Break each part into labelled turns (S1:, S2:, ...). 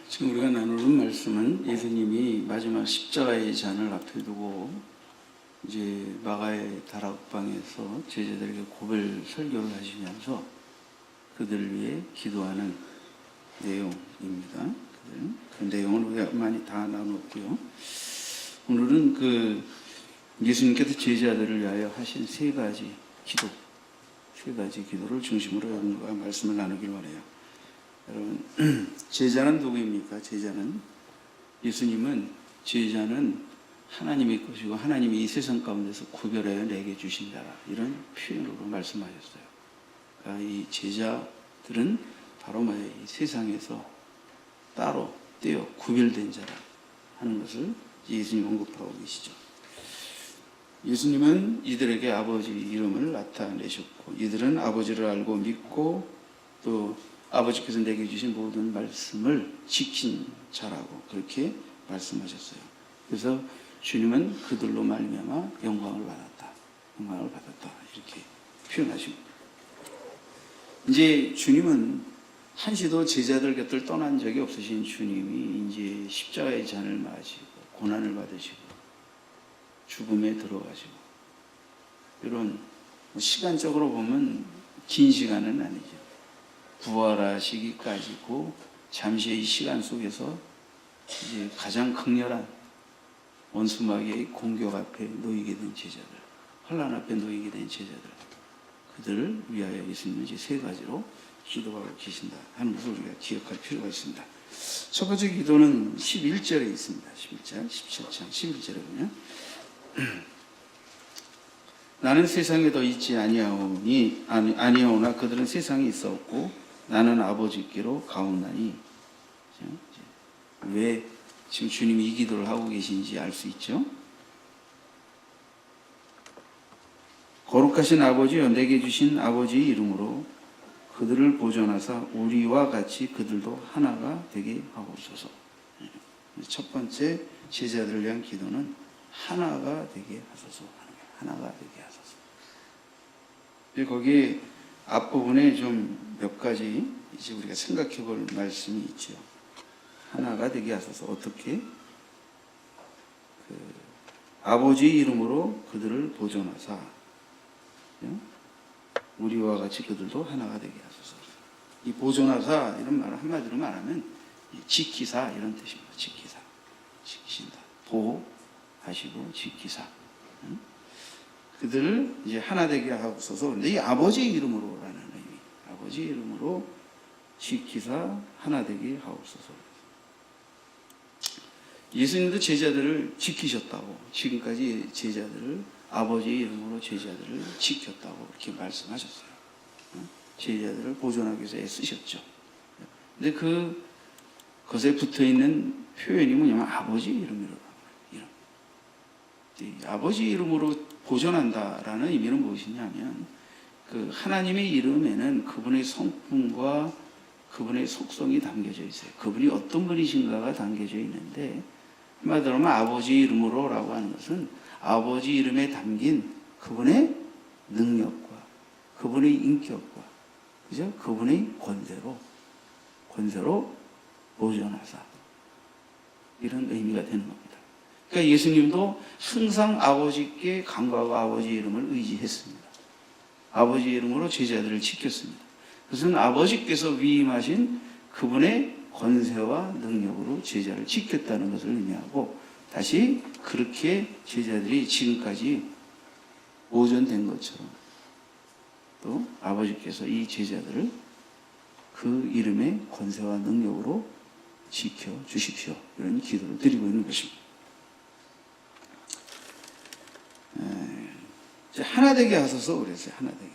S1: 지금 우리가 나누는 말씀은 예수님이 마지막 십자가의 잔을 앞에 두고 이제 마가의 다락방에서 제자들에게 고별 설교를 하시면서 그들을 위해 기도하는 내용입니다. 그 내용을 우리가 많이 다 나눴고요. 오늘은 그 예수님께서 제자들을 위하여 하신 세 가지 기도를 중심으로 여러분과 말씀을 나누길 원해요. 여러분, 제자는 누구입니까? 제자는 하나님의 것이고 하나님이 이 세상 가운데서 구별하여 내게 주신 자라, 이런 표현으로 말씀하셨어요. 그러니까 이 제자들은 바로 이 세상에서 따로 떼어 구별된 자라 하는 것을 예수님 언급하고 계시죠. 예수님은 이들에게 아버지 이름을 나타내셨고, 이들은 아버지를 알고 믿고 또 아버지께서 내게 주신 모든 말씀을 지킨 자라고 그렇게 말씀하셨어요. 그래서 주님은 그들로 말미암아 영광을 받았다 이렇게 표현하십니다. 이제 주님은 한시도 제자들 곁을 떠난 적이 없으신 주님이 이제 십자가의 잔을 마시고 고난을 받으시고 죽음에 들어가시고, 이런 시간적으로 보면 긴 시간은 아니죠. 부활하시기까지고 잠시의 이 시간 속에서 이제 가장 극렬한 원수마귀의 공격 앞에 놓이게 된 제자들, 환난 앞에 놓이게 된 제자들, 그들을 위하여 예수님은 이제 세 가지로 기도하고 계신다 하는 것을 우리가 기억할 필요가 있습니다. 첫 번째 기도는 11절에 있습니다. 17장 11절에 보면 나는 세상에 더 있지 아니하오나 그들은 세상에 있었고 나는 아버지께로 가옵나니. 왜 지금 주님이 이 기도를 하고 계신지 알 수 있죠? 거룩하신 아버지여, 내게 주신 아버지의 이름으로 그들을 보존하사 우리와 같이 그들도 하나가 되게 하옵소서. 첫 번째 제자들을 위한 기도는 하나가 되게 하소서 하는 거예요. 하나가 되게 하소서. 거기 앞부분에 좀 몇 가지 이제 우리가 생각해 볼 말씀이 있죠. 하나가 되게 하소서. 어떻게? 아버지의 이름으로 그들을 보존하사 우리와 같이 그들도 하나가 되게 하소서. 이 보존하사 이런 말을 한마디로 말하면 지키사 이런 뜻입니다. 지키신다. 보호하시고 지키사. 그들을 이제 하나 되게 하옵소서. 근데 이 아버지의 이름으로라는 의미. 아버지의 이름으로 지키사 하나 되게 하옵소서. 예수님도 제자들을 지키셨다고, 지금까지 제자들을 아버지의 이름으로 제자들을 지켰다고 이렇게 말씀하셨어요. 제자들을 보존하기 위해서 애쓰셨죠. 근데 그것에 붙어있는 표현이 뭐냐면 아버지 이름이라고. 아버지 이름으로 보존한다라는 의미는 무엇이냐면, 그 하나님의 이름에는 그분의 성품과 그분의 속성이 담겨져 있어요. 그분이 어떤 분이신가가 담겨져 있는데, 한마디로 하면 아버지 이름으로라고 하는 것은 아버지 이름에 담긴 그분의 능력과 그분의 인격과 그죠? 그분의 권세로 보존하사, 이런 의미가 되는 겁니다. 그러니까 예수님도 항상 아버지께 간구하고 아버지 이름을 의지했습니다. 아버지 이름으로 제자들을 지켰습니다. 그것은 아버지께서 위임하신 그분의 권세와 능력으로 제자를 지켰다는 것을 의미하고, 다시 그렇게 제자들이 지금까지 보존된 것처럼 또 아버지께서 이 제자들을 그 이름의 권세와 능력으로 지켜주십시오, 이런 기도를 드리고 있는 것입니다. 하나 되게 하소서 그랬어요. 하나 되게.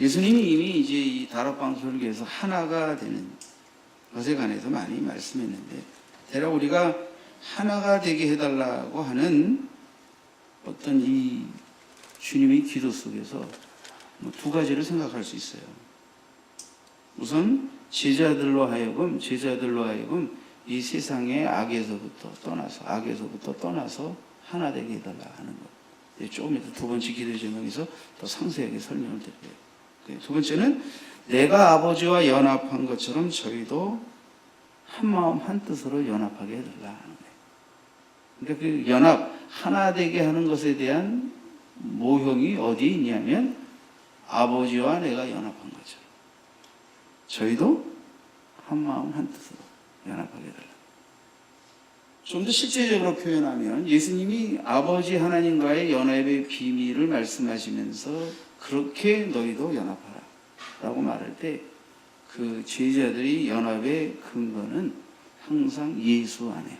S1: 예수님이 이미 이제 이 다락방 설교에서 하나가 되는 것에 관해서 많이 말씀했는데, 대략 우리가 하나가 되게 해달라고 하는 어떤 이 주님의 기도 속에서 두 가지를 생각할 수 있어요. 우선 제자들로 하여금 이 세상의 악에서부터 떠나서 하나 되게 해달라 하는 것. 조금 이따 두 번째 기도 제목에서 더 상세하게 설명을 드릴게요. 두 번째는 내가 아버지와 연합한 것처럼 저희도 한 마음 한 뜻으로 연합하게 해달라 하는 거예요. 그러니까 그 연합, 하나 되게 하는 것에 대한 모형이 어디 있냐면 아버지와 내가 연합한 거죠. 저희도 한 마음 한 뜻으로 연합하게 해달라. 좀 더 실제적으로 표현하면 예수님이 아버지 하나님과의 연합의 비밀을 말씀하시면서 그렇게 너희도 연합하라 라고 말할 때 그 제자들이 연합의 근거는 항상 예수 안에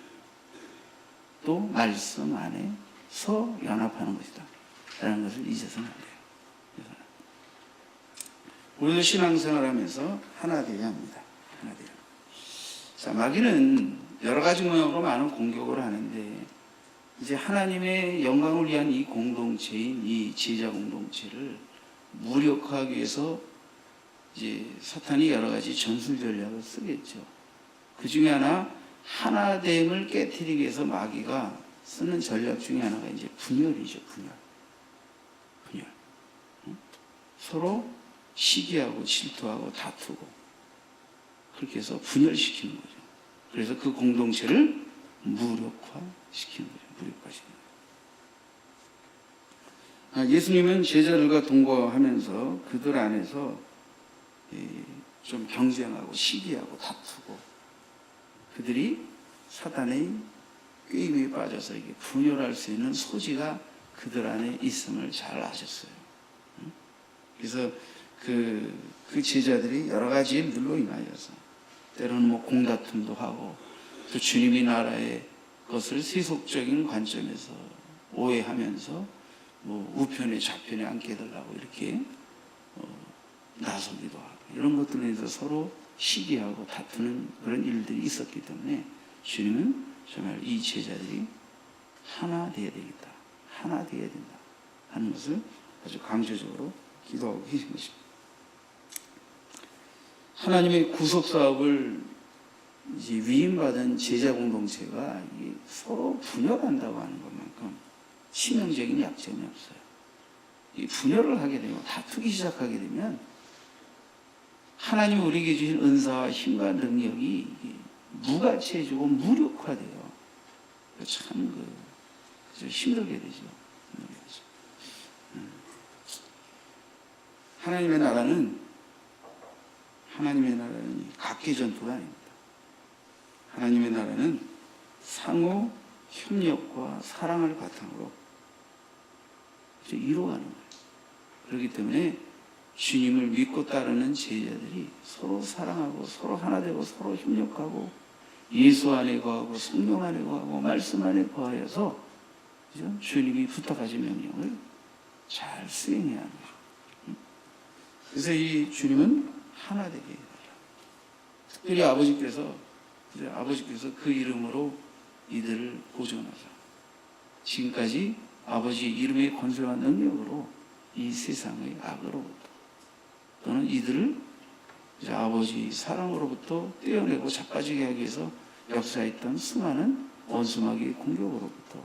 S1: 또 말씀 안에서 연합하는 것이다 라는 것을 잊어서는 안 돼요. 우리도 신앙생활하면서 하나 되어야 합니다. 하나 되어야. 자, 마귀는 여러 가지 모양으로 많은 공격을 하는데 이제 하나님의 영광을 위한 이 공동체인 이 제자 공동체를 무력화하기 위해서 이제 사탄이 여러 가지 전술 전략을 쓰겠죠. 그 중에 하나됨을 깨트리기 위해서 마귀가 쓰는 전략 중에 하나가 이제 분열이죠. 분열. 서로 시기하고 질투하고 다투고 그렇게 해서 분열시키는 거죠. 그래서 그 공동체를 무력화시키는 거죠. 무력화시키는 거죠. 예수님은 제자들과 동거하면서 그들 안에서 좀 경쟁하고 시기하고 다투고 그들이 사단의 꾀임에 빠져서 이게 분열할 수 있는 소지가 그들 안에 있음을 잘 아셨어요. 그래서 그 제자들이 여러 가지 일들로 임하여서 때로는 뭐 공다툼도 하고 또 주님의 나라의 것을 세속적인 관점에서 오해하면서 뭐 우편에 좌편에 앉게 해달라고 이렇게 나서기도 하고 이런 것들에 대해서 서로 시기하고 다투는 그런 일들이 있었기 때문에 주님은 정말 이 제자들이 하나 되어야 되겠다. 하나 되어야 된다 하는 것을 아주 강조적으로 기도하고 계신 것입니다. 하나님의 구속사업을 이제 위임받은 제자 공동체가 서로 분열한다고 하는 것만큼 치명적인 약점이 없어요. 이 분열을 하게 되고 다투기 시작하게 되면 하나님이 우리에게 주신 은사와 힘과 능력이 무가치해지고 무력화돼요. 참 힘들게 되죠. 하나님의 나라는 각계 전투가 아닙니다. 하나님의 나라는 상호 협력과 사랑을 바탕으로 이루어가는 거예요. 그렇기 때문에 주님을 믿고 따르는 제자들이 서로 사랑하고 서로 하나 되고 서로 협력하고 예수 안에 거하고 성령 안에 거하고 말씀 안에 거하여서 주님이 부탁하신 명령을 잘 수행해야 하는 거죠. 그래서 이 주님은 하나 되게 해달라. 특별히 아버지께서 그 이름으로 이들을 보존하사 지금까지 아버지의 이름의 권세와 능력으로 이 세상의 악으로부터 또는 이들을 이제 아버지의 사랑으로부터 떼어내고 자빠지게 하기 위해서 역사했던 수많은 원수마귀의 공격으로부터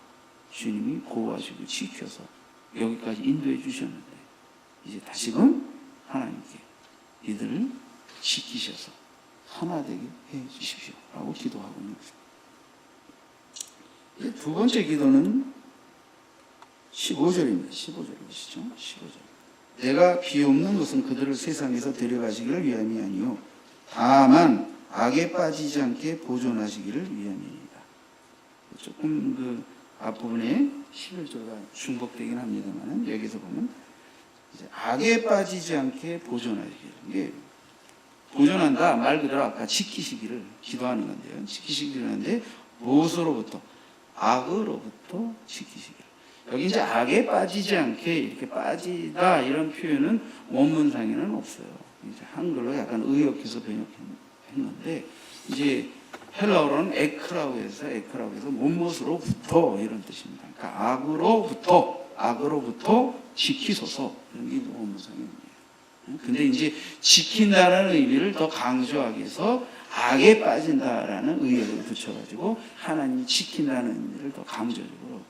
S1: 주님이 보호하시고 지켜서 여기까지 인도해 주셨는데 이제 다시금 하나님께 이들을 지키셔서 하나 되게 해 주십시오 라고 기도하고 있는 것입니다. 두 번째 기도는 15절입니다. 15절 보시죠. 15절. 내가 비옵는 것은 그들을 세상에서 데려가시기를 위함이 아니요 다만 악에 빠지지 않게 보존하시기를 위함이니이다. 조금 그 앞부분에 11절과 중복되긴 합니다만 여기서 보면 이제 악에 빠지지 않게 보존하시기를, 이게 보존한다 말 그대로 아까 지키시기를 기도하는 건데요. 지키시기를 하는데 무엇으로부터? 악으로부터 지키시기를. 여기 이제 악에 빠지지 않게 이렇게 빠지다 이런 표현은 원문상에는 없어요. 이제 한글로 약간 의역해서 번역했는데 이제 헬라어로는 에크라고 해서 못못으로부터 이런 뜻입니다. 그러니까 악으로부터 지키소서 이런 게 원문상입니다. 근데 이제 지킨다는 의미를 더 강조하기 위해서 악에 빠진다라는 의역을 붙여가지고 하나님 지킨다는 의미를 더 강조적으로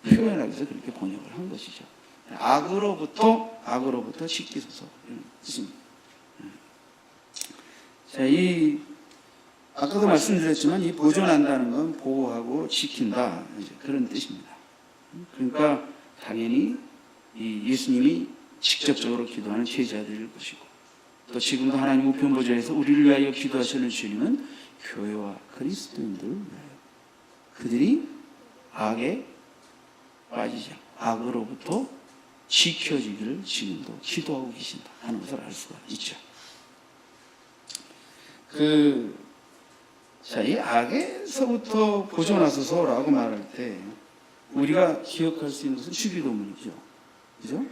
S1: 표현하기 위해서 그렇게 번역을 한 것이죠. 악으로부터 지키소서 이런 뜻입니다. 자, 이 아까도 말씀드렸지만 이 보존한다는 건 보호하고 지킨다, 이제 그런 뜻입니다. 그러니까 당연히 이 예수님이 직접적으로 기도하는 제자들일 것이고, 또 지금도 하나님 우편 보좌에서 우리를 위하여 기도하시는 주님은 교회와 그리스도인들을 위하여 그들이 악에 빠지지 않고 악으로부터 지켜지기를 지금도 기도하고 계신다 하는 것을 알 수가 있죠. 이 악에서부터 보존하소서라고 말할 때 우리가 기억할 수 있는 것은 주기도문이죠. 그죠?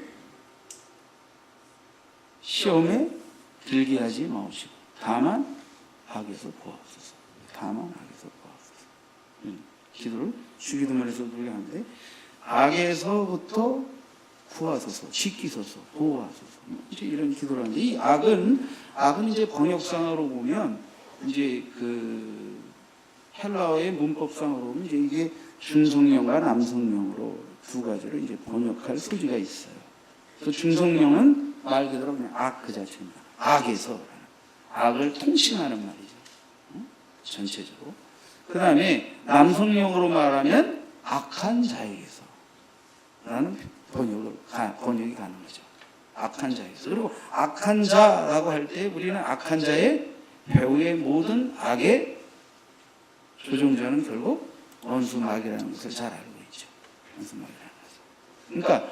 S1: 시험에 들게 하지 마옵시고 다만 악에서 구하옵소서. 다만 악에서 구하옵소서. 기도를 주기도문에서 그렇게 하는데, 악에서부터 구하소서, 지키소서, 보호하소서, 이제 이런 기도를 하는데, 이 악은 이제 번역상으로 보면 이제 그 헬라어의 문법상으로 보면 이제 이게 중성명과 남성명으로 두 가지로 이제 번역할 소지가 있어요. 또 중성명은 말 그대로 그냥 악 그 자체입니다. 악에서, 악을 통칭하는 말이죠. 전체적으로. 그 다음에 남성명으로 말하면 악한 자에게서 라는 번역이 가는 거죠. 악한 자에게서. 그리고 악한 자라고 할 때 우리는 악한 자의 배후의 모든 악의 조종자는 결국 원수마귀라는 것을 잘 알고 있죠. 원수마귀라는 것을. 그러니까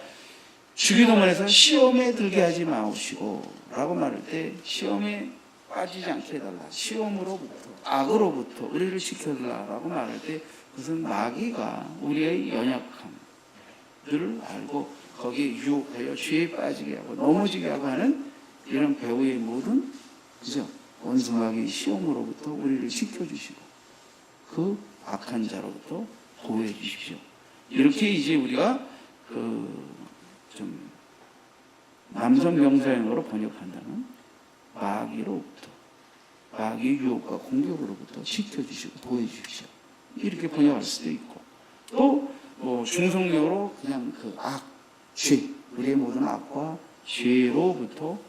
S1: 주기도문에서 시험에 들게 하지 마옵시고 라고 말할 때 시험에 빠지지 않게 해달라, 시험으로부터 악으로부터 우리를 지켜달라고 말할 때 그것은 마귀가 우리의 연약함들을 알고 거기에 유혹하여 죄에 빠지게 하고 넘어지게 하고 하는 이런 배후의 모든, 그죠? 원수마귀 시험으로부터 우리를 지켜주시고 그 악한 자로부터 보호해 주십시오. 이렇게 이제 우리가 좀 남성 명사형으로 번역한다면 마귀로부터, 마귀의 유혹과 공격으로부터 지켜주시고 보호해 주십시오. 이렇게 번역할 수도 있고, 또 뭐 중성명으로 그냥 그 악, 죄, 우리의 모든 악과 죄로부터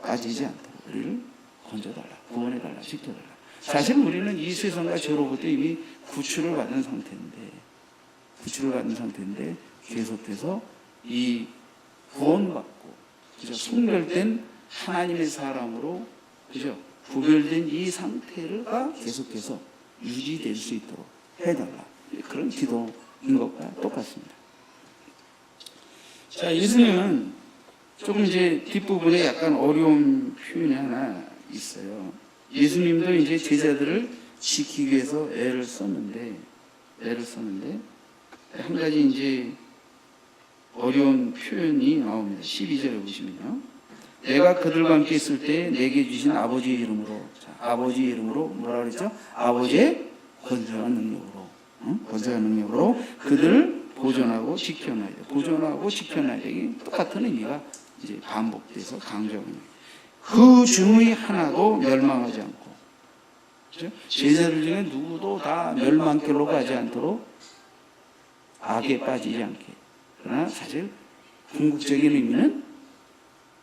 S1: 빠지지 않도록 우리를 건져달라, 구원해달라, 지켜달라. 사실 우리는 이 세상과 죄로부터 이미 구출을 받은 상태인데 계속해서 이 구원받고, 그죠? 성별된 하나님의 사람으로, 그죠? 구별된 이 상태가 계속해서 유지될 수 있도록 해달라. 그런 기도인 것과 똑같습니다. 자, 예수님은 조금 이제 뒷부분에 약간 어려운 표현이 하나 있어요. 예수님도 이제 제자들을 지키기 위해서 애를 썼는데 한 가지 이제 어려운 표현이 나옵니다. 12절에 보시면요. 내가 그들과 함께 있을 때 내게 주신 아버지의 이름으로, 자, 아버지의 이름으로 뭐라 그랬죠? 아버지의 권세와 능력으로 그들을 보존하고 지켜놔야 돼. 보존하고 지켜놔야 되기 똑같은 의미가 이제 반복돼서 강조합니다. 그 중의 하나도 멸망하지 않고, 그렇죠? 제자들 중에 누구도 다 멸망길로 가지 않도록 악에 빠지지 않게. 그러나 사실 궁극적인 의미는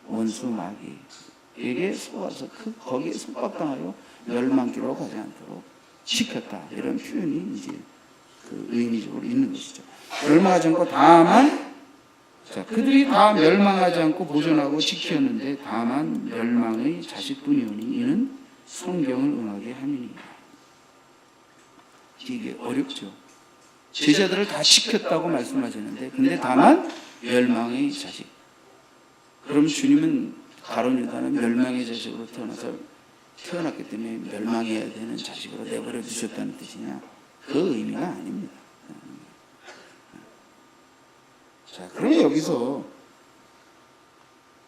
S1: 원수 마귀에게 속아서 거기에 속박당하여 멸망길로 가지 않도록 지켰다, 이런 표현이 이제 그 의미적으로 있는 것이죠. 멸망하지 않고 다만, 자, 그들이 다 멸망하지 않고 보존하고 지켰는데 다만 멸망의 자식뿐이오니 이는 성경을 응하게 함이니라. 이게 어렵죠. 제자들을 다 지켰다고 말씀하셨는데 근데 다만 멸망의 자식. 그럼 주님은 가룟 유다는 멸망의 자식으로 태어났기 때문에 멸망해야 되는 자식으로 내버려 두셨다는 뜻이냐? 그 의미가 아닙니다. 자, 그럼 여기서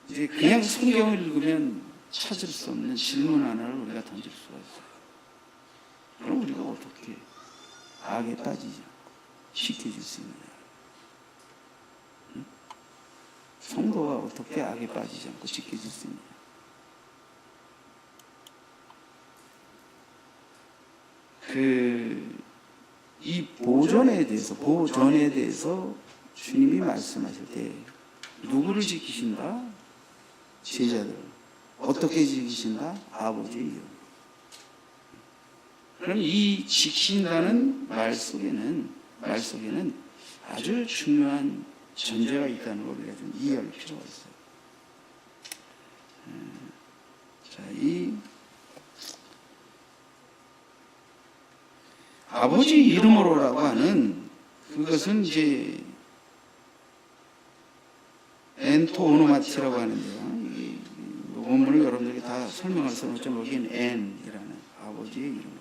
S1: 이제 그냥 성경을 읽으면 찾을 수 없는 질문 하나를 우리가 던질 수가 있어요. 그럼 우리가 어떻게 악에 빠지지 않고 지켜줄 수 있느냐? 응? 성도가 어떻게 악에 빠지지 않고 지켜줄 수 있느냐? 이 보존에 대해서 주님이 말씀하실 때 누구를 지키신다? 제자들. 어떻게 지키신다? 아버지의 이름. 그럼 이 지킨다는 말 속에는 아주 중요한 전제가 있다는 걸 우리가 좀 이해할 필요가 있어요. 자, 이 아버지 이름으로라고 하는 그것은 이제 엔토 오노마티라고 하는데요. 이 원문을 여러분들이 다 설명할 수는 없지만 여기는 엔이라는 아버지의 이름으로.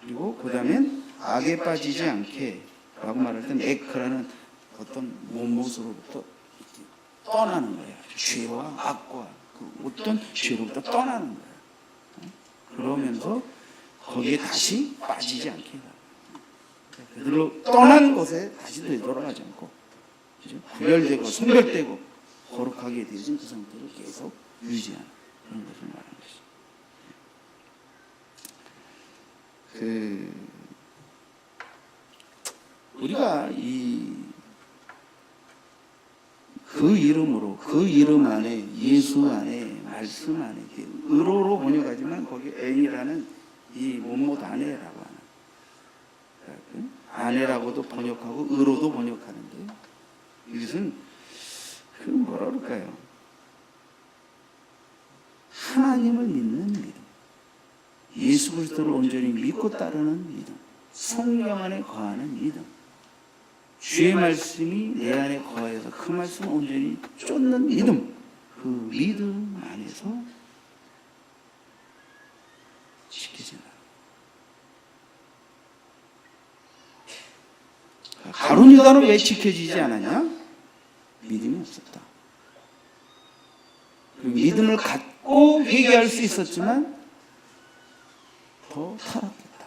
S1: 그리고 그 다음엔 악에 빠지지 않게 라고 말할 때는 에크라는 어떤 몸모습으로부터 떠나는 거예요. 죄와 악과 그 어떤 죄로부터 떠나는 거예요. 그러면서 거기에 다시 빠지지 않게 그들로 떠난 곳에 다시 되돌아가지 않고 구별되고 성별되고 거룩하게 되어진 그 상태를 계속 유지하는 그런 것을 말하는 것이죠. 우리가 그 이름으로 그 이름 안에 예수 안에 말씀 안에 의로로 번역하지만 거기 N이라는 이 못못 아내라고 하는 아내라고도 번역하고 의로도 번역하는데 이것은 그 뭐라 그럴까요? 하나님을 믿는 믿음, 예수 그리스도를 온전히 믿고 따르는 믿음, 성령 안에 거하는 믿음, 주의 말씀이 내 안에 거해서 그 말씀을 온전히 쫓는 믿음, 그 믿음 안에서 지켜진다. 가룟 유다는 왜 지켜지지 않았냐? 믿음이 없었다. 그 믿음을 갖고 회개할 수 있었지만 더 타락했다.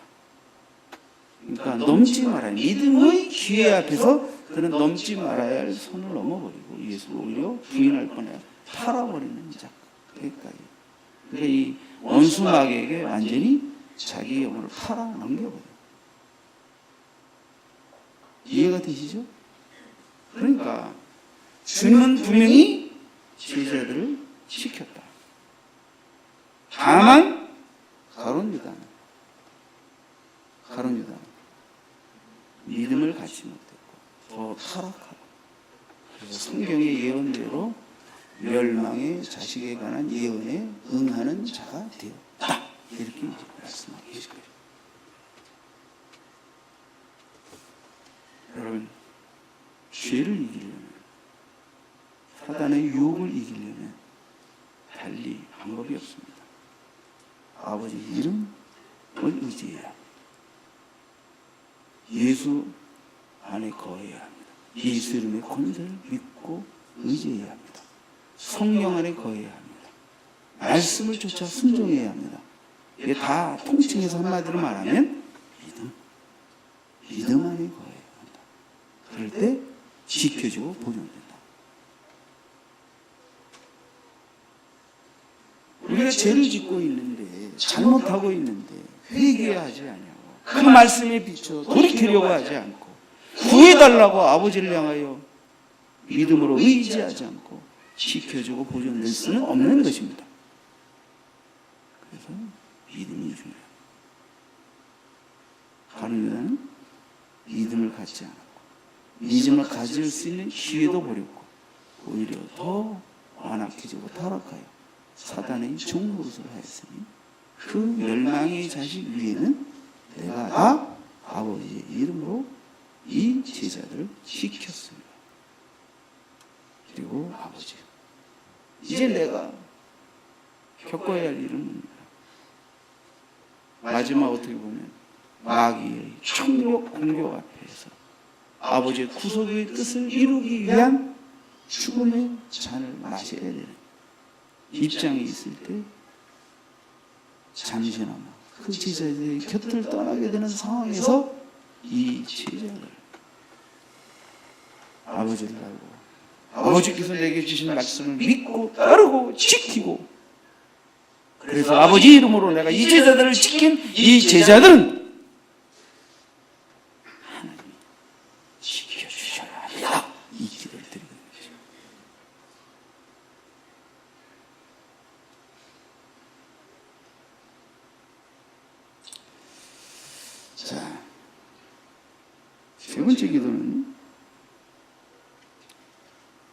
S1: 그러니까 넘지 말아야 믿음의 기회 앞에서 그는 넘지 말아야 할 선을 넘어버리고 예수를 오히려 부인할 뻔해 팔아버리는 자까지. 그러니까 이 원수 마귀에게 완전히 자기 영혼을 팔아 넘겨버려. 이해가 되시죠? 그러니까 주님은 분명히 제자들을 지켰다. 다만 가룟 유다는 믿음을 갖지 못했고 더 타락하고 그래서 성경의 예언대로 멸망의 자식에 관한 예언에 응하는 자가 되었다. 이렇게 이제 말씀하고 계실 거예요. 여러분, 죄를 이기려면, 사단의 유혹을 이기려면 달리 방법이 없습니다. 아버지 이름을 의지해야 합니다. 예수 안에 거해야 합니다. 예수 이름의 권세를 믿고 의지해야 합니다. 성령 안에 거해야 합니다. 말씀을 쫓아 순종해야 합니다. 이게 다 통칭해서 한마디로 말하면 믿음 안에 거해야 합니다. 그럴 때 지켜주고 보존된다. 우리가 죄를 짓고 있는데 잘못하고 있는데 회개하지 않냐고 그 말씀에 비춰 돌이키려고 하지 않고 구해달라고 아버지를 향하여 믿음으로 의지하지 않고 지켜주고 보존될 수는 없는 것입니다. 그래서 믿음이 중요합니다. 가룟 유다는 믿음을 갖지 않았고 믿음을 가질 수 있는 기회도 버렸고 오히려 더 완악해지고 타락하여 사단의 종노릇을 하였으니 그 멸망의 자식 위에는 내가 다 아버지의 이름으로 이 제자들을 지켰습니다. 그리고 아버지 이제 내가 겪어야 할 일은 뭡니까? 마지막 어떻게 보면 마귀의 총력 공격 앞에서 아버지의 구속의 뜻을 이루기 위한 죽음의 잔을 마셔야 되는 입장에 있을 때 잠시나마 그 제자들의 곁을 떠나게 되는 상황에서 이 제자들 아버지를 알고 아버지께서 내게 주신 말씀을 믿고 따르고 지키고 그래서 아버지 이름으로 내가 이 제자들을 지킨 이 제자들은 하나님이 지켜주셔야 합니다. 이 기도를 드리는 것이죠. 세 번째 기도는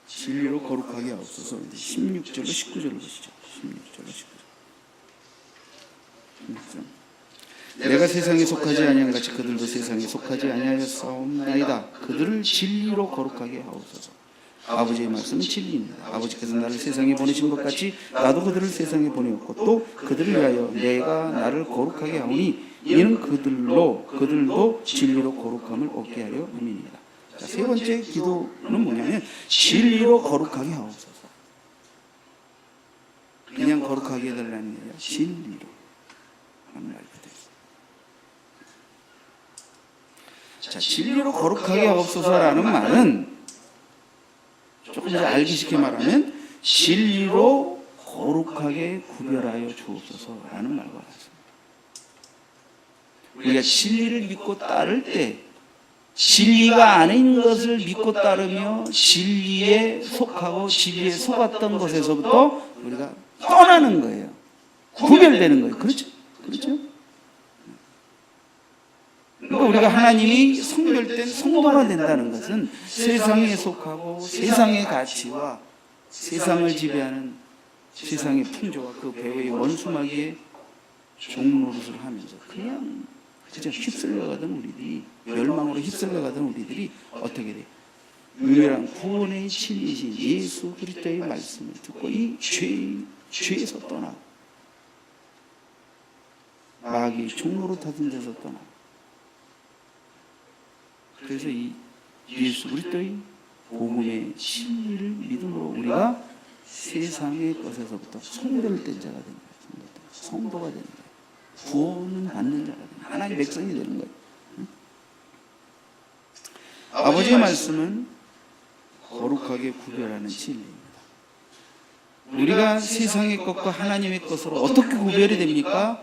S1: 진리로 거룩하게 하옵소서. 16절로 19절을 보시죠. 16절로 19절. 내가 세상에 속하지 아니한 같이 그들도 세상에 속하지 아니하였사옵나이다. 그들을 진리로 거룩하게 하옵소서. 아버지의 말씀은 진리입니다. 아버지께서 나를 세상에 보내신 것 같이 나도 그들을 세상에 보내었고 또 그들을 위하여 내가 나를 거룩하게 하오니 이는 그들도 진리로 거룩함을 얻게 하려 함이니이다. 자, 세 번째 기도는 뭐냐면 진리로 거룩하게 하옵소서. 그냥 거룩하게 해달라는 게 아니라 진리로 하는 말 그대로. 자, 진리로 거룩하게 하옵소서라는 말은 조금 더 알기 쉽게 말하면 진리로 거룩하게 구별하여 주옵소서라는 말과 같습니다. 우리가 진리를 믿고 따를 때 진리가 아닌 것을 믿고 따르며 진리에 속하고 진리에 속았던 것에서부터 우리가 떠나는 거예요. 구별되는 거예요. 그렇죠? 그렇죠? 그러니까 우리가 하나님이 성별된 성도가 된다는 것은 세상에 속하고 세상의 가치와 세상을 지배하는 세상의 풍조와 그 배후의 원수마귀의 종노릇을 하면서 그냥 휩쓸려가던 우리들이, 멸망으로 휩쓸려가던 우리들이 어떻게 돼요? 유일한 구원의 진리이신 예수 그리스도의 말씀을 듣고 이 죄에서 떠나고 마귀의 종노릇하던 데서 떠나고, 그래서 이 예수 그리스도의 복음의 진리를 믿음으로 우리가 세상의 것에서부터 성별된 자가 되는 거예요. 성도가 되는 거예요. 구원을 받는 자가 되는 거예요. 하나님의 백성이 되는 거예요. 아버지의 말씀은 거룩하게 구별하는 진리입니다. 우리가 세상의 것과 하나님의 것으로 어떻게 구별이 됩니까?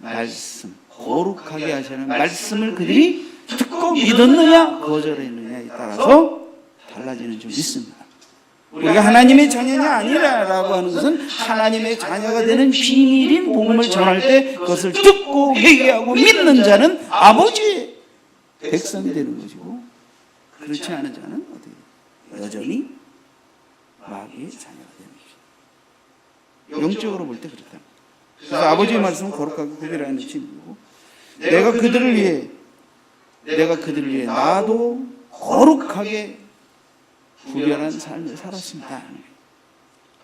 S1: 말씀, 거룩하게 하시는 말씀을 그들이 듣고 믿었느냐 거절했느냐에 따라서 달라지는 줄 믿습니다. 우리가 하나님의 자녀냐 아니라라고 하는 것은 하나님의 자녀가 되는 비밀인 복음을 전할 때 그것을 듣고 회개하고 믿는 자는 아버지의 백성이 되는 것이고, 그렇지 않은 자는 어떻게 여전히 마귀의 자녀가 되는 것이죠. 영적으로 볼 때 그렇다. 그래서 아버지의 말씀은 거룩하게 구별하는 진리고, 내가 그들을 위해 나도 거룩하게 구별한 삶을 살았습니다.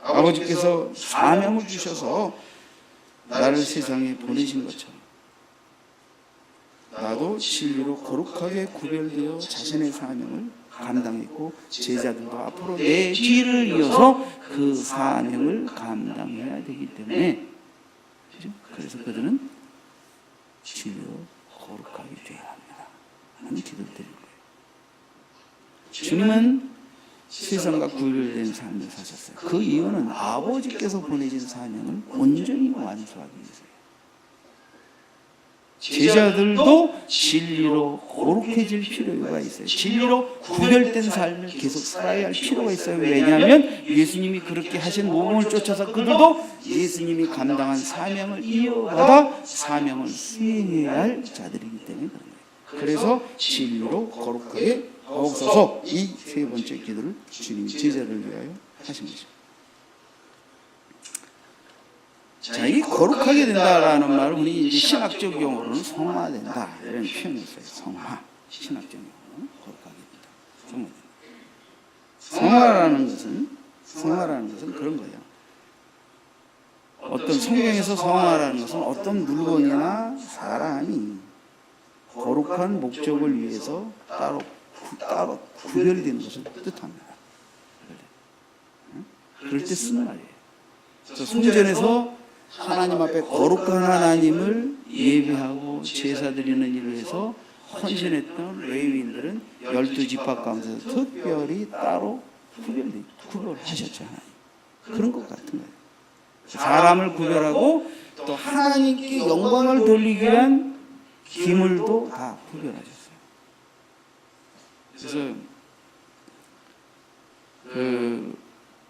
S1: 아버지께서 사명을 주셔서 나를 세상에 보내신 것처럼 나도 진리로 거룩하게 구별되어 자신의 사명을 감당했고, 제자들도 앞으로 내 뒤를 이어서 그 사명을 감당해야 되기 때문에, 그래서 그들은 진리로 거룩하게 되어야 합니다 하는 기도를 드리는 거예요. 주님은 세상과 구별된 삶을 사셨어요. 그 이유는 아버지께서 보내신 사명을 온전히 완수하기 위해서예요. 제자들도 진리로 거룩해질 필요가 있어요. 진리로 구별된 삶을 계속 살아야 할 필요가 있어요. 왜냐하면 예수님이 그렇게 하신 모범을 쫓아서 그들도 예수님이 감당한 사명을 이어받아 사명을 수행해야 할 자들이기 때문에 그런 거예요. 그래서 진리로 거룩하게 하옵소서, 이 세 번째 기도를 주님이 제자를 위하여 하신 거죠. 자, 이 거룩하게 된다라는 말을 우리 이제 신학적 용어로는 성화된다 이런 표현을 써요. 성화, 신학적 용어로는 거룩하게 된다. 성화라는 것은 그런 거예요. 어떤 성경에서 성화라는 것은 어떤 물건이나 사람이 거룩한 목적을 위해서 따로 구별이 되는 것을 뜻합니다. 그럴 때 쓰는 말이에요. 성전에서 하나님 앞에 거룩한 하나님을 예배하고 제사 드리는 일을 해서 헌신했던 레위인들은 12지파 가운데서 특별히 따로 구별하셨죠. 하나님. 그런 것 같은 거예요. 사람을 구별하고 또 하나님께 영광을 돌리기 위한 기물도 다 구별하셨어요. 그래서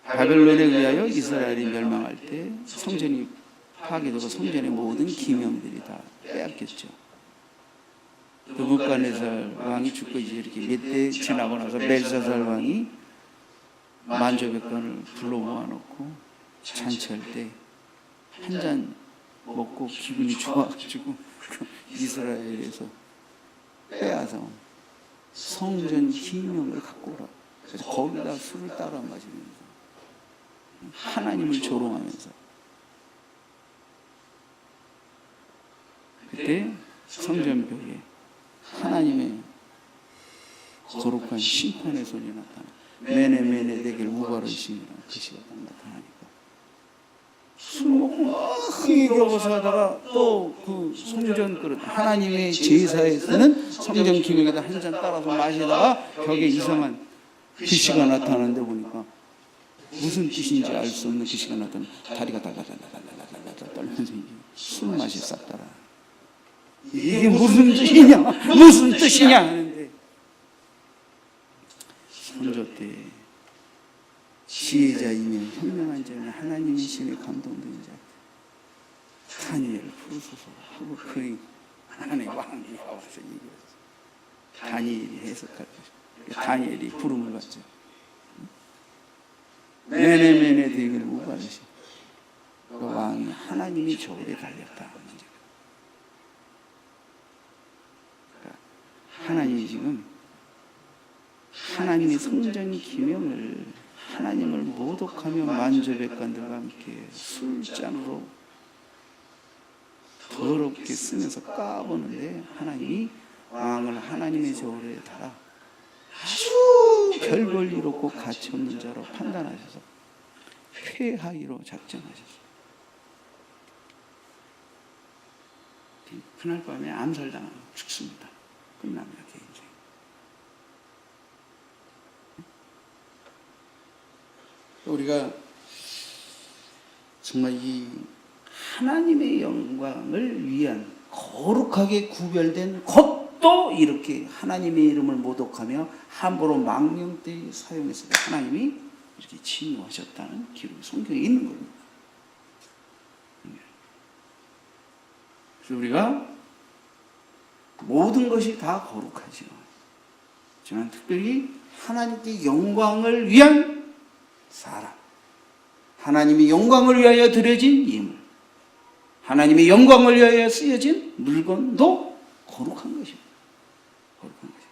S1: 바벨론에 의하여 이스라엘이 멸망할 때 성전이 파괴되고 성전의 모든 기명들이 다 빼앗겼죠. 느부갓네살 왕이 죽고 이제 이렇게 몇 대 지나고 나서 벨사살 왕이 만조백관을 불러 모아놓고 잔치할 때 한 잔 먹고 기분이 좋아가지고 이스라엘에서 빼앗아 성전 기명을 갖고 오라. 그래서 거기다 술을 따라 마시면서 하나님을 조롱하면서 그때 성전벽에 하나님의 거룩한 심판의 손이 나타나. 메네 되길 우바르시니라 글씨가 딱 나타나니까 술 먹고 흥겨워서 하다가 또 그 성전 그릇 하나님의 제사에 쓰는 성전 기명에다 한 잔 따라서 마시다가 벽에 이상한 글씨가 나타나는데 보니까 무슨 뜻인지 알 수 없는 글씨가 나타나. 다리가 달달달달달달달달 떨면서 술 맛이 싹 따라. 이게 무슨 뜻이냐 무슨 뜻이냐 하는데 선조 때 지혜자이며 현명한 자는 하나님의 신에 감동된 자 다니엘을 부르소서 하고 그 안에 왕이 와서 얘기했어. 다니엘이 해석할 것이고 다니엘이 부름을 받죠. 메네 되기를 우바르시. 그 왕이 하나님이 저울에 달렸다. 하나님이 지금 하나님의 성전 기명을 하나님을 모독하며 만조백관들과 함께 술잔으로 더럽게 쓰면서 까보는데 하나님이 왕을 하나님의 저울에 달아 아주 별 볼 일 없고 가치 없는 자로 판단하셔서 폐하기로 작정하셨어요. 그날 밤에 암살당하고 죽습니다. 끝납니다. 개인생. 우리가 정말 이 하나님의 영광을 위한 거룩하게 구별된 것도 이렇게 하나님의 이름을 모독하며 함부로 망령되이 사용했을 때 하나님이 이렇게 징후하셨다는 기록이 성경에 있는 겁니다. 그래서 우리가 모든 것이 다 거룩하죠. 하지만 특별히 하나님께 영광을 위한 사람, 하나님의 영광을 위하여 드려진 예물, 하나님의 영광을 위하여 쓰여진 물건도 거룩한 것입니다. 거룩한 것입니다.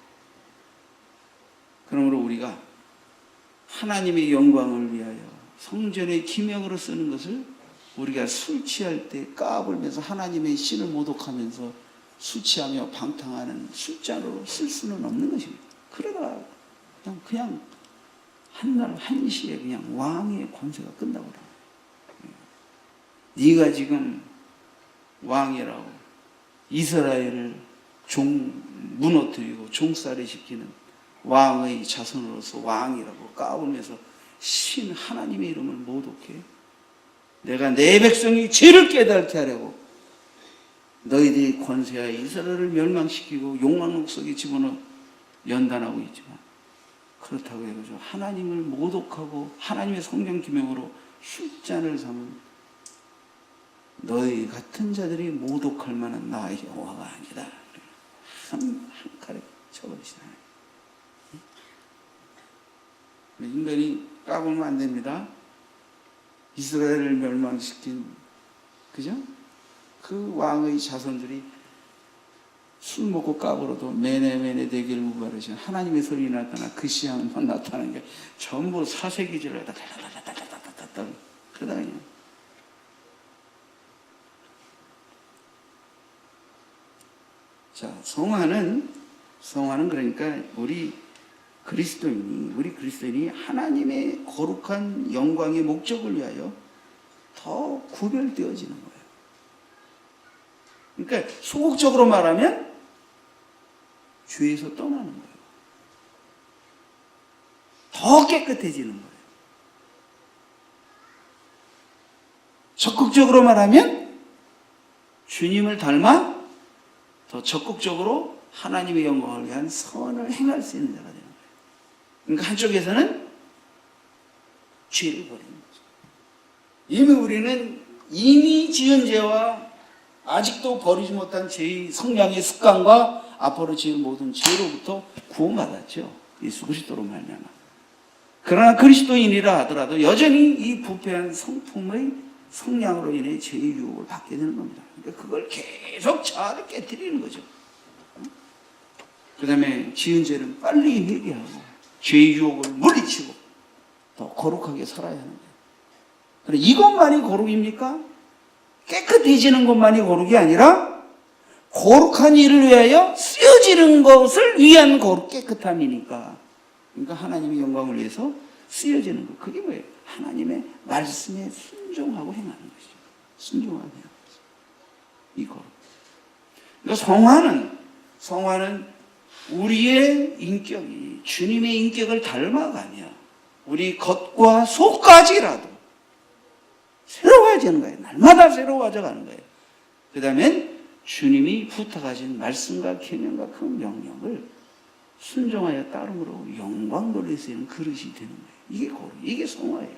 S1: 그러므로 우리가 하나님의 영광을 위하여 성전의 기명으로 쓰는 것을 우리가 술 취할 때 까불면서 하나님의 신을 모독하면서 술 취하며 방탕하는 술잔으로 쓸 수는 없는 것입니다. 그러다가 그냥 한날 한시에 그냥 왕의 권세가 끝나버려. 네가 지금 왕이라고 이스라엘을 무너뜨리고 종살이 시키는 왕의 자손으로서 왕이라고 까불면서 신 하나님의 이름을 모독해. 내가 내 백성이 죄를 깨닫게 하려고 너희들이 권세하여 이스라엘을 멸망시키고 용왕록 속에 집어넣어 연단하고 있지만 그렇다고 해가지고 하나님을 모독하고 하나님의 성경 기명으로 술잔을 삼은 너희 같은 자들이 모독할 만한 나의 여호와가 아니다. 한 칼에 쳐버리시다. 인간이 까불면 안 됩니다. 이스라엘을 멸망시킨 그죠? 그 왕의 자손들이 술 먹고 까불어도 메네 되기를 우바르신 하나님의 소리 나타나 그 시향만 나타나는 게 전부 사색이질을 하다 그러다 그냥 자 성화는 그러니까 우리 그리스도인이 하나님의 거룩한 영광의 목적을 위하여 더 구별되어지는 거예요. 그러니까 소극적으로 말하면 죄에서 떠나는 거예요. 더 깨끗해지는 거예요. 적극적으로 말하면 주님을 닮아 더 적극적으로 하나님의 영광을 위한 선을 행할 수 있는 자가 되는 거예요. 그러니까 한쪽에서는 죄를 버리는 거죠. 우리는 이미 지은 죄와 아직도 버리지 못한 죄의 성향의 습관과 앞으로 지은 모든 죄로부터 구원받았죠. 예수 그리스도로 말미암아. 그러나 그리스도인이라 하더라도 여전히 이 부패한 성품의 성량으로 인해 죄의 유혹을 받게 되는 겁니다. 그러니까 그걸 계속 자아를 깨뜨리는 거죠. 그 다음에 지은 죄는 빨리 회개하고 죄의 유혹을 물리치고 더 거룩하게 살아야 하는 거예요. 그런데 이것만이 거룩입니까? 깨끗해지는 것만이 거룩이 아니라 거룩한 일을 위하여 쓰여지는 것을 위한 거룩 깨끗함이니까. 그러니까 하나님의 영광을 위해서 쓰여지는 것. 그게 뭐예요? 하나님의 말씀에 순종하고 행하는 것이죠. 순종하고 행하는 것이죠. 이 거룩. 그러니까 성화는 우리의 인격이 주님의 인격을 닮아가며 우리 겉과 속까지라도 새로워지는 거예요. 날마다 새로워져 가는 거예요. 그 다음엔 주님이 부탁하신 말씀과 계명과 그 명령을 순종하여 따름으로 영광 돌릴 수 있는 그릇이 되는 거예요. 이게 거룩, 이게 성화예요.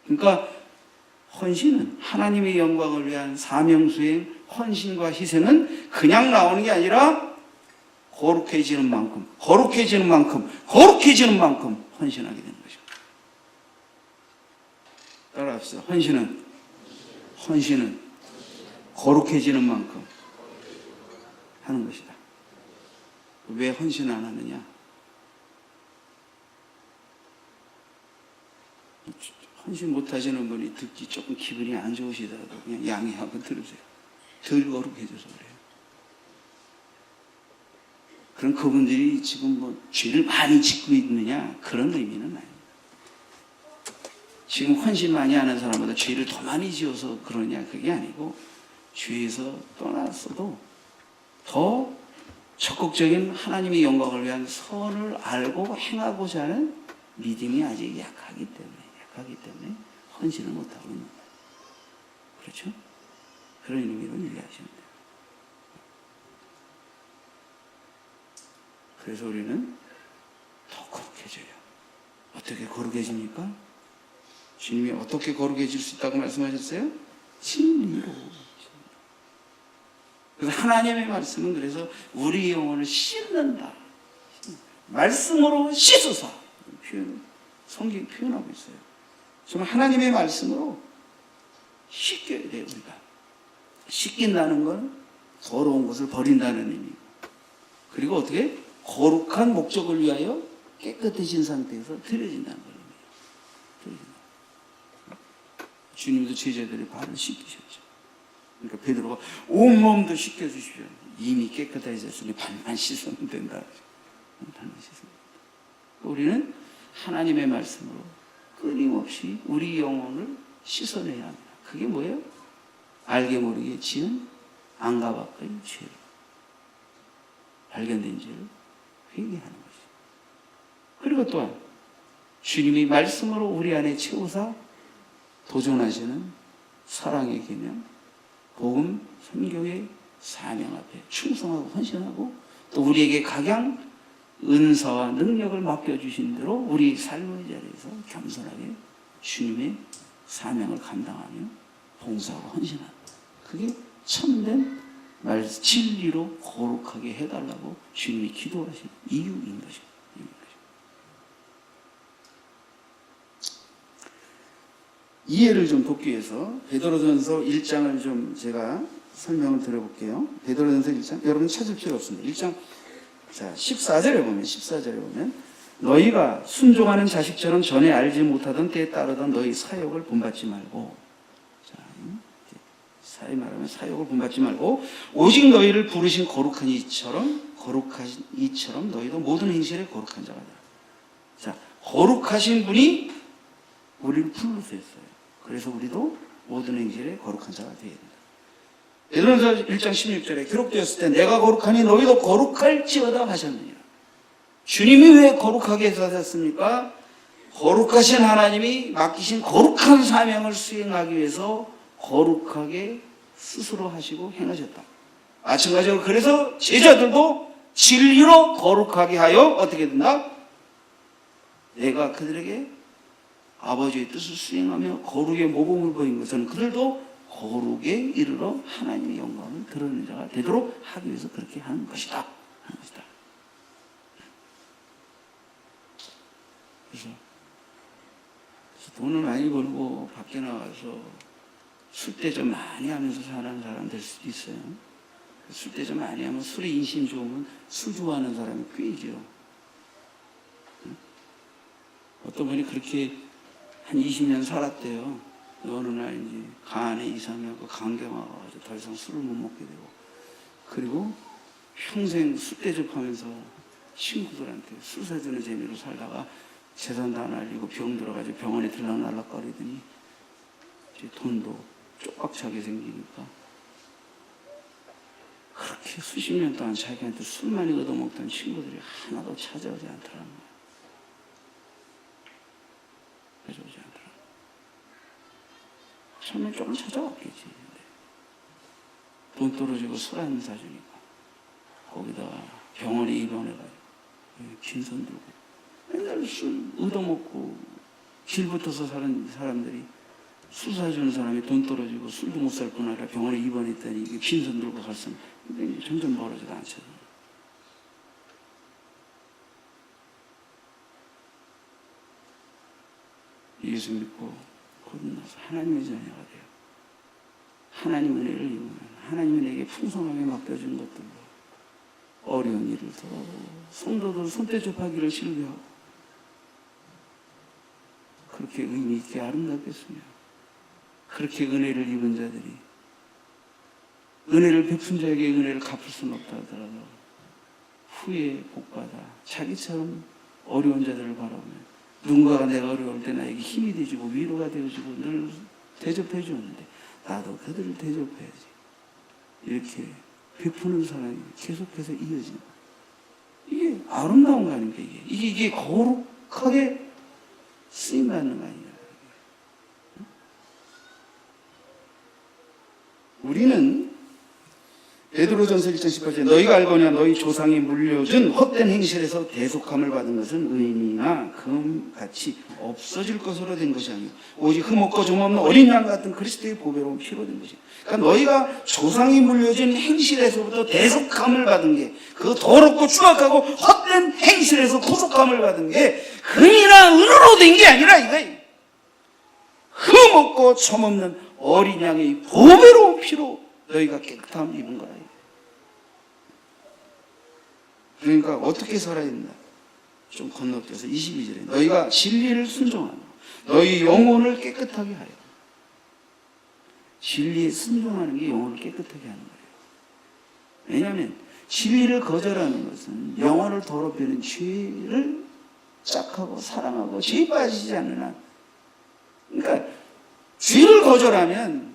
S1: 그러니까 헌신은 하나님의 영광을 위한 사명수행, 헌신과 희생은 그냥 나오는 게 아니라 거룩해지는 만큼 헌신하게 되는 거죠. 따라합시다. 헌신은 거룩해지는 만큼 하는 것이다. 왜 헌신 안 하느냐? 헌신 못 하시는 분이 듣기 조금 기분이 안 좋으시더라도 그냥 양해하고 들으세요. 덜 거룩해져서 그래요. 그럼 그분들이 지금 뭐 죄를 많이 짓고 있느냐? 그런 의미는 아닙니다. 지금 헌신 많이 하는 사람보다 죄를 더 많이 지어서 그러냐? 그게 아니고 죄에서 떠났어도 더 적극적인 하나님의 영광을 위한 선을 알고 행하고자 하는 믿음이 아직 약하기 때문에 헌신을 못하고 있는 거예요. 그렇죠? 그런 의미로 이해하시면 돼요. 그래서 우리는 더 거룩해져요. 어떻게 거룩해집니까? 주님이 어떻게 거룩해질 수 있다고 말씀하셨어요? 진리로. 그래서 하나님의 말씀은 그래서 우리 영혼을 씻는다. 말씀으로 씻으사. 성경이 표현하고 있어요. 정말 하나님의 말씀으로 씻겨야 돼요, 우리가. 씻긴다는 건 더러운 것을 버린다는 의미고. 그리고 어떻게? 거룩한 목적을 위하여 깨끗해진 상태에서 드려진다는 거예요. 주님도 제자들의 발을 씻기셨죠. 그러니까 베드로가 온몸도 씻겨주십시오. 이미 깨끗해졌으니 발만 씻으면 된다. 발만 씻으면 된다. 우리는 하나님의 말씀으로 끊임없이 우리 영혼을 씻어내야 합니다. 그게 뭐예요? 알게 모르게 지은 안과 밖의 죄를, 발견된 죄를 회개하는 것이죠. 그리고 또한 주님이 말씀으로 우리 안에 채우사 도전하시는 사랑의 계명, 복음, 선교의 사명 앞에 충성하고 헌신하고 또 우리에게 각양 은사와 능력을 맡겨주신 대로 우리 삶의 자리에서 겸손하게 주님의 사명을 감당하며 봉사하고 헌신하는 그게 참된 진리로 거룩하게 해달라고 주님이 기도하신 이유인 것입니다. 이해를 좀 돕기 위해서 베드로전서 1장을 좀 제가 설명을 드려볼게요. 베드로전서 1장 여러분 찾을 필요 없습니다. 1장 자 14절에 보면 너희가 순종하는 자식처럼 전에 알지 못하던 때에 따르던 너희 사욕을 본받지 말고 자 사회 말하면 사욕을 본받지 말고 오직 너희를 부르신 거룩한 이처럼 너희도 모든 행실에 거룩한 자가 되라. 자 거룩하신 분이 우리를 부르셨어요. 그래서 우리도 모든 행실에 거룩한 자가 되어야 된다. 베드로전서 1장 16절에 기록되었을 때 내가 거룩하니 너희도 거룩할지어다 하셨느니라. 주님이 왜 거룩하게 하셨습니까? 거룩하신 하나님이 맡기신 거룩한 사명을 수행하기 위해서 거룩하게 스스로 하시고 행하셨다. 마찬가지로 그래서 제자들도 진리로 거룩하게 하여 어떻게 된다? 내가 그들에게 아버지의 뜻을 수행하며 거룩의 모범을 보인 것은 그들도 거룩에 이르러 하나님의 영광을 드러내는 자가 되도록 하기 위해서 그렇게 하는 것이다. 그래서 돈을 많이 벌고 밖에 나가서 술대접 많이 하면서 사는 사람 될 수도 있어요. 술대접 많이 하면 술에 인심 좋으면 술 좋아하는 사람이 꽤 있죠. 어떤 분이 그렇게 한 20년 살았대요. 어느 날 이제 간에 이상이 하고 간경화 와가지고 더 이상 술을 못 먹게 되고, 그리고 평생 술대접하면서 친구들한테 술 사주는 재미로 살다가 재산 다 날리고 병 들어가지고 병원에 들락날락거리더니 이제 돈도 쪽박 차게 생기니까 그렇게 수십 년 동안 자기한테 술 많이 얻어먹던 친구들이 하나도 찾아오지 않더라는 거예요. 찾아오지 않더라는 거예요. 처음엔 조금 찾아왔겠지. 돈 떨어지고 술 안 사주니까 거기다가 병원에 입원해가지고 긴선 들고 맨날 술 얻어먹고 길 붙어서 사는 사람들이 술 사주는 사람이 돈 떨어지고 술도 못 살 뿐 아니라 병원에 입원했더니 이게 긴선 들고 갔으면 점점 멀어지도 않죠. 예수 믿고 거듭나서 하나님의 자녀가 돼요. 하나님 은혜를 입으면 하나님이 내게 풍성하게 맡겨준 것들로 어려운 일을 더 성도들 손대접하기를 신뢰하고 그렇게 의미 있게 아름답겠으며, 그렇게 은혜를 입은 자들이 은혜를 베푼 자에게 은혜를 갚을 수는 없다 하더라도 후에 복받아 자기처럼 어려운 자들을 바라보면 누군가가 내가 어려울 때 나에게 힘이 되주고 위로가 되어주고 늘 대접해 주었는데 나도 그들을 대접해야지, 이렇게 베푸는 사람이 계속해서 이어지는 거예요. 이게 아름다운 거 아닙니까? 이게 거룩하게 쓰임받는 거 아니냐. 우리는 베드로전서 1장 18절에 너희가 알거냐 너희 조상이 물려준 헛된 행실에서 대속함을 받은 것은 은이나 금같이 없어질 것으로 된 것이 아니고 오직 흠없고 점없는 어린 양 같은 그리스도의 보배로운 피로 된 것이다. 그러니까 너희가 조상이 물려준 행실에서부터 대속함을 받은 게, 그 더럽고 추악하고 헛된 행실에서 구속함을 받은 게 금이나 은으로 된 게 아니라 이거예요. 흠없고 점없는 어린 양의 보배로운 피로 너희가 깨끗함을 입은 거라. 그러니까 어떻게 살아야 된다? 좀 건너뛰어서 22절에 너희가 진리를 순종하며 너희 영혼을 깨끗하게 하여. 진리에 순종하는 게 영혼을 깨끗하게 하는 거예요. 왜냐하면 진리를 거절하는 것은 영혼을 더럽히는 죄를 짝하고 사랑하고 죄에 빠지지 않는 한, 그러니까 죄를 거절하면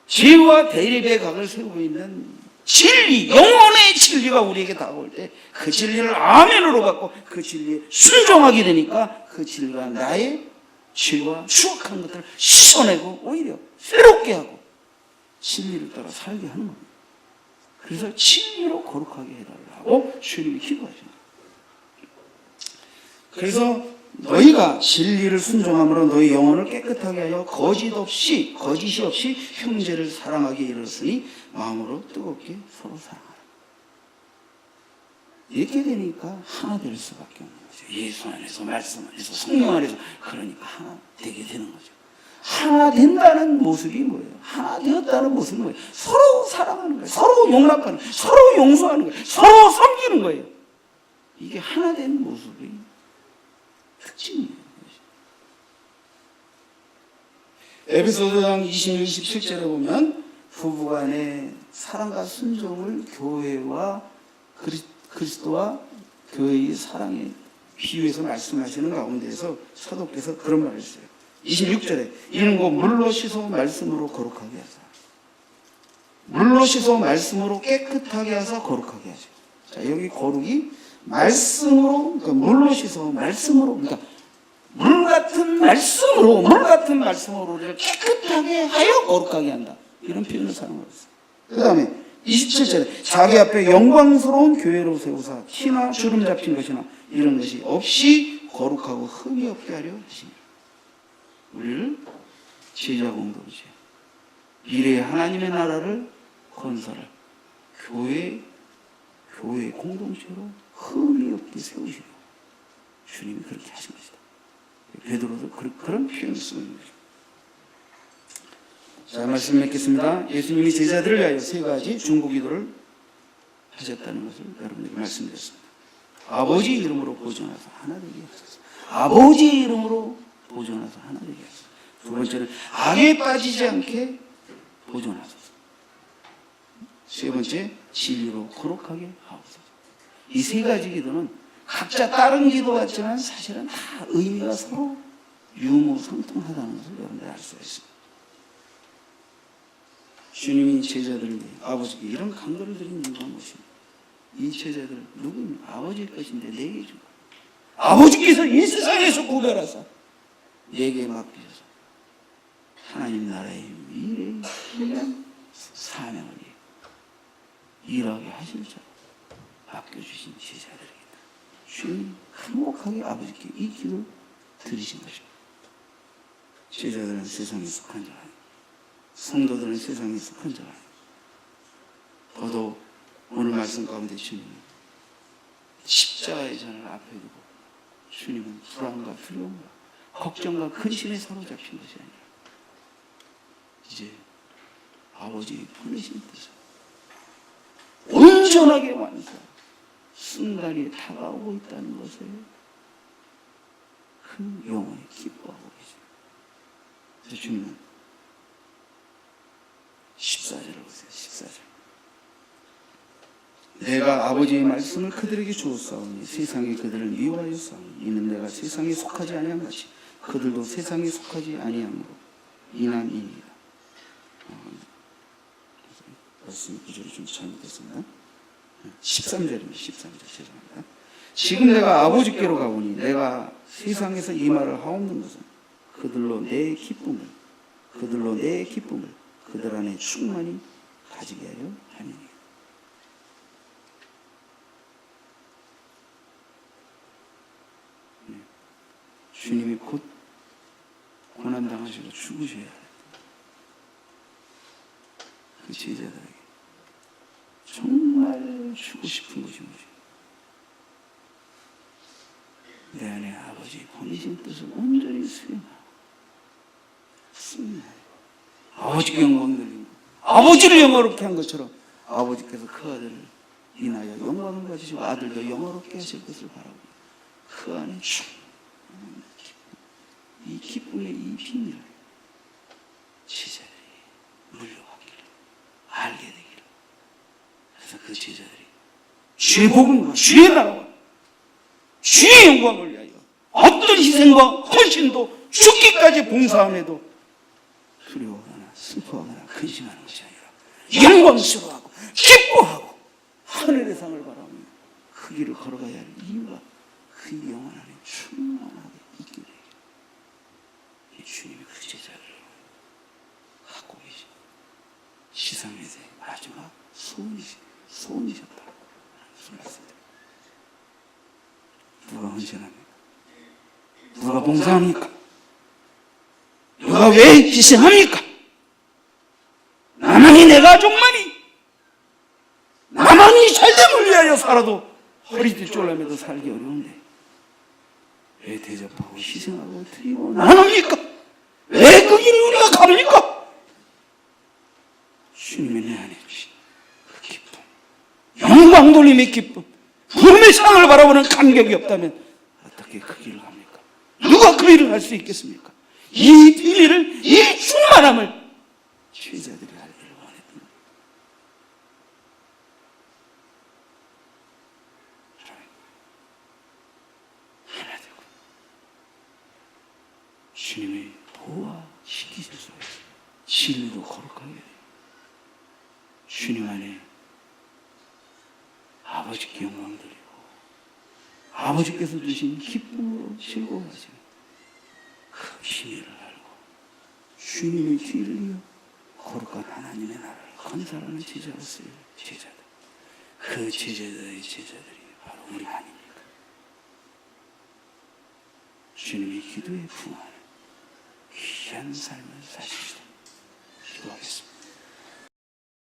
S1: 죄와 대립의 각을 세우고 있는 진리, 영혼의 진리가 우리에게 다가올 때 그 진리를 아멘으로 받고 그 진리에 순종하게 되니까 그 진리가 나의 죄와 추악한 것들을 씻어내고 오히려 새롭게 하고 진리를 따라 살게 하는 겁니다. 그래서 진리로 거룩하게 해달라고 주님이 기도하십니다. 그래서 너희가 진리를 순종함으로 너희 영혼을 깨끗하게 하여 거짓이 없이 형제를 사랑하게 이르렀으니 마음으로 뜨겁게 서로 사랑하라. 이렇게 되니까 하나 될 수밖에 없는 거죠. 예수 안에서, 말씀 안에서, 성령 안에서. 그러니까 하나 되게 되는 거죠. 하나 된다는 모습이 뭐예요? 하나 되었다는 모습은 뭐예요? 서로 사랑하는 거예요. 서로 용납하는 거예요. 서로 용서하는 거예요. 서로 섬기는 거예요. 이게 하나 된 모습이 특징이에요. 에베소서장 26, 27절에 보면 부부간의 사랑과 순종을 교회와 그리스도와 교회의 사랑에 비유해서 말씀하시는 가운데에서 사도께서 그런 말을 했어요. 26절에 이는 곧 물로 씻어 말씀으로 거룩하게 하사. 물로 씻어 말씀으로 깨끗하게 하사 거룩하게 하죠. 자, 여기 거룩이 말씀으로, 그러니까 물로 씻어 말씀으로, 그러니까 물 같은 말씀으로 우리를 깨끗하게 하여 거룩하게 한다. 이런 표현을 사용하고 있어요. 그 다음에 27절에 자기 앞에 영광스러운 교회로 세우사 티나 주름 잡힌 것이나 이런 것이 없이 거룩하고 흠이 없게 하려 하십니다. 우리를 제자 공동체, 미래의 하나님의 나라를 건설할 교회 공동체로 흠이 없게 세우시려 주님이 그렇게 하신 것이다. 베드로도 그런 표현을 쓰는 거죠. 자, 말씀 맺겠습니다. 예수님이 제자들을 위하여 세 가지 중보기도를 하셨다는 것을 여러분에게 말씀드렸습니다. 아버지 이름으로 보존하사 하나 되게 하소서. 아버지 이름으로 보존하사 하나 되게 하소서. 두 번째는 악에 빠지지 않게 보존하소서. 세 번째, 진리로 거룩하게 하옵소서. 이 세 가지 기도는 각자 다른 기도 같지만 사실은 다 의미가 서로 유무상통하다는 것을 여러분들 알 수가 있습니다. 주님이 제자들을 위해 아버지께 이런 간구를 드린 이유가 무엇입니까? 이 제자들 누구입니까? 아버지일 것인데 내게 준 것. 아버지께서 이 세상에서 구별하사 내게 맡기셔서 하나님 나라의 미래의 신령 사명을 위해 일하게 하실 자 맡겨주신 제자들입니다. 주님 행복하게 아버지께 이 기도를 드리신 것입니다. 제자들은 세상에 속한 자가 아닙니다. 성도들은 세상에 속한 자가 아닙니다. 더더욱 오늘 말씀 가운데 주님은 십자가의 잔을 앞에 두고 주님은 불안과 두려움과 걱정과 근심에 사로잡힌 것이 아니라 이제 아버지의 보내신 뜻을 온전하게 완수하고 순간이 다가오고 있다는 것에 큰 영원히 기뻐하고 계십니다. 그래서 주님은 14절을 보세요. 14절. 내가 아버지의 말씀을 그들에게 주었사오니 세상에 그들을 미워하였사오니 이는 내가 세상에 속하지 아니한 것이 그들도 세상에 속하지 아니함으로 인함이니이다. 말씀 구절이 좀 잘못됐습니다. 13절입니다. 13절 죄송합니다. 지금 내가 아버지께로 가보니 내가 세상에서 이 말을 하옵는 것은 그들로 내 기쁨을 그들 안에 충만히 가지게 하려 함이니. 주님이 곧 고난당하시고 죽으셔야 할 그 제자들에게 정말 주고 싶은 것이 뭐죠? 내 안에 아버지 보내신 뜻을 온전히 수행하고 아버지께 영광 돌리고 아버지를 영화롭게 한 것처럼 아버지께서 그 아들을 인하여 영광을 가지시고 아들도 영화롭게 하실 것을 바라고 그 안에 충만한 기쁨, 이 기쁨의 이 비밀을 제자들이 물려받기를 알게 되기를. 그래서 그 제자들이 주의 복음과 주의 나라와 주의 영광을 위하여 어떤 희생과 헌신도 죽기까지 봉사함에도 두려워하거나 슬퍼하거나 근심하는 것이 아니라 영광스러워하고 기뻐하고 하늘의 상을 바라보며 그 길을 걸어가야 할 이유가 그 영혼 안에 충만하게 있게 되기를. 이 주님이 그 제자를 갖고 계신 시상에서의 마지막 소원이셨다. 무슨 말씀입니다. 누가 헌신합니까? 누가 봉사합니까? 누가 왜 희생합니까? 나만이 내 가족만이 나만이 잘됨을 위하여 살아도 허리띠 졸라매도 살기 어려운데 왜 대접하고 희생하고 드리고 나눕니까? 왜 그 길을 우리가 갑니까? 주님의 내 안에 주신 그 기쁨, 영광 돌림의 기쁨, 부름의 상을 바라보는 감격이 없다면 어떻게 그 길을 갑니까? 누가 그 일을 할 수 있겠습니까? 이 비밀을, 이 충만함을 제자들이 알기를 원했던 거예요. 하나 되고 주님의 보호시키실 수가 있어요. 진리도 거룩하게 돼요. 주님 안에 아버지께 영광 드리고 아버지께서 주신 기쁨으로 즐거워하시는 그 비밀을 알고 주님의 뒤를 이어 거룩한 하나님의 나라를 건설하는 제자로서의 제자들, 그 제자들의 제자들이 바로 우리 아닙니까? 주님의 기도에 부응하는 귀한 삶을 사십시오.